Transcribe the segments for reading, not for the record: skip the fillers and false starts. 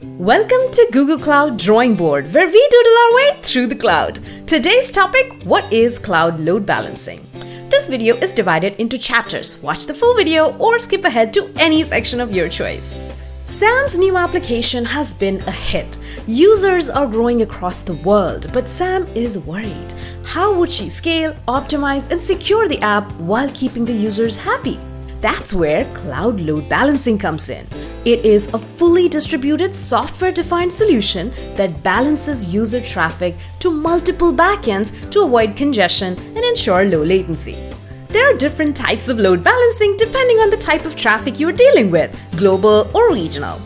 Welcome to Google Cloud Drawing Board, where we doodle our way through the cloud. Today's topic, what is cloud load balancing? This video is divided into chapters. Watch the full video or skip ahead to any section of your choice. Sam's new application has been a hit. Users are growing across the world, but Sam is worried. How would she scale, optimize, and secure the app while keeping the users happy? That's where cloud load balancing comes in. It is a fully distributed software-defined solution that balances user traffic to multiple backends to avoid congestion and ensure low latency. There are different types of load balancing depending on the type of traffic you're dealing with, global or regional.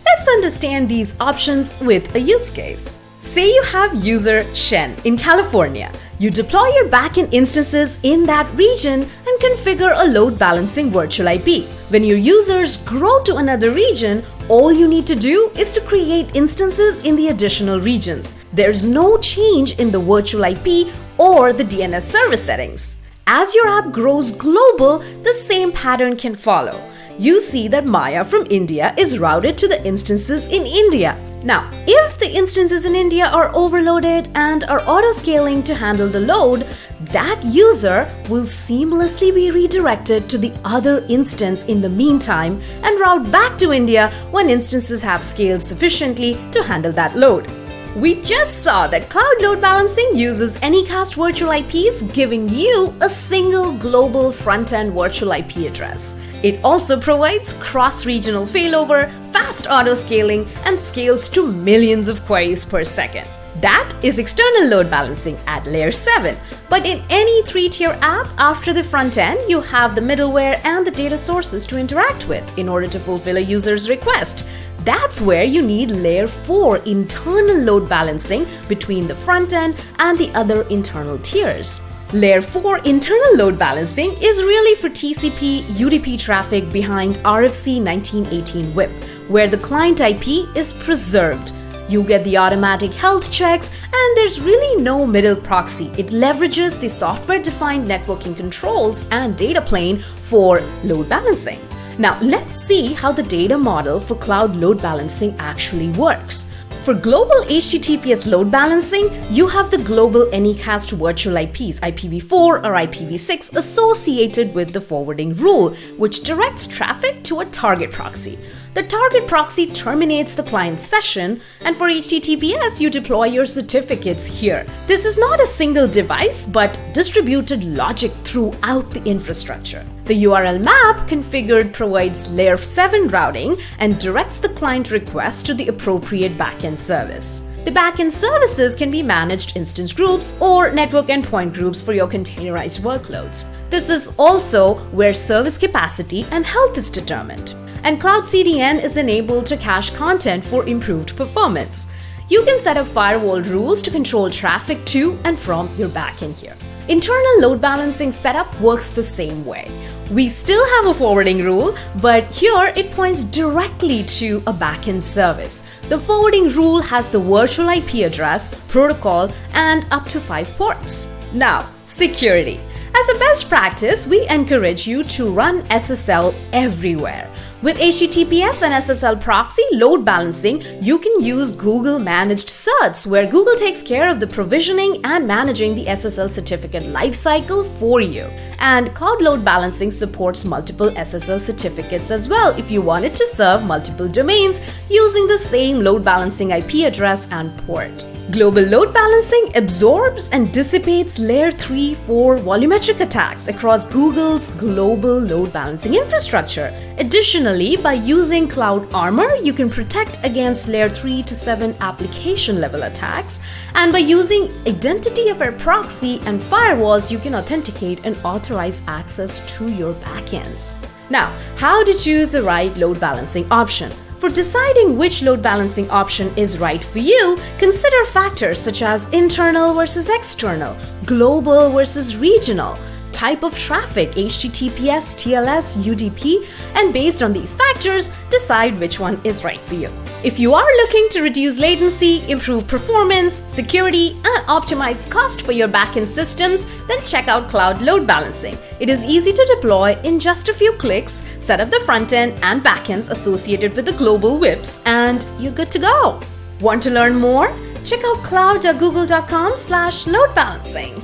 Let's understand these options with a use case. Say you have user Shen in California. You deploy your backend instances in that region and configure a load balancing virtual IP. When your users grow to another region, all you need to do is to create instances in the additional regions. There's no change in the virtual IP or the DNS service settings. As your app grows global, the same pattern can follow. You see that Maya from India is routed to the instances in India. Now, if the instances in India are overloaded and are auto-scaling to handle the load, that user will seamlessly be redirected to the other instance in the meantime and route back to India when instances have scaled sufficiently to handle that load. We just saw that cloud load balancing uses Anycast virtual IPs, giving you a single global front-end virtual IP address. It also provides cross-regional failover, fast auto-scaling, and scales to millions of queries per second. That is external load balancing at layer 7. But in any 3-tier app, after the front end, you have the middleware and the data sources to interact with in order to fulfill a user's request. That's where you need layer 4 internal load balancing between the front end and the other internal tiers. Layer 4 internal load balancing is really for TCP, UDP traffic behind RFC 1918 WIP, where the client IP is preserved. You get the automatic health checks, and there's really no middle proxy. It leverages the software-defined networking controls and data plane for load balancing. Now, let's see how the data model for cloud load balancing actually works. For global HTTPS load balancing, you have the global Anycast virtual IPs, IPv4 or IPv6, associated with the forwarding rule, which directs traffic to a target proxy. The target proxy terminates the client session, and for HTTPS, you deploy your certificates here. This is not a single device, but distributed logic throughout the infrastructure. The URL map configured provides layer 7 routing and directs the client request to the appropriate backend service. The backend services can be managed instance groups or network endpoint groups for your containerized workloads. This is also where service capacity and health is determined. And Cloud CDN is enabled to cache content for improved performance. You can set up firewall rules to control traffic to and from your backend here. Internal load balancing setup works the same way. We still have a forwarding rule, but here it points directly to a backend service. The forwarding rule has the virtual IP address, protocol, and up to 5 ports. Now, security. As a best practice, we encourage you to run SSL everywhere. With HTTPS and SSL proxy load balancing, you can use Google Managed Certs, where Google takes care of the provisioning and managing the SSL certificate lifecycle for you. And Cloud Load Balancing supports multiple SSL certificates as well if you wanted to serve multiple domains using the same load balancing IP address and port. Global load balancing absorbs and dissipates layer 3-4 volumetric attacks across Google's global load balancing infrastructure. Additionally, by using Cloud Armor, you can protect against layer 3 to 7 application level attacks. And by using identity-aware proxy and firewalls, you can authenticate and authorize access to your backends. Now, how to choose the right load balancing option? For deciding which load balancing option is right for you, consider factors such as internal versus external, global versus regional, type of traffic, HTTPS, TLS, UDP, and based on these factors, decide which one is right for you. If you are looking to reduce latency, improve performance, security, and optimize cost for your backend systems, then check out Cloud Load Balancing. It is easy to deploy in just a few clicks, set up the front end and backends associated with the global whips, and you're good to go. Want to learn more? Check out cloud.google.com/load balancing.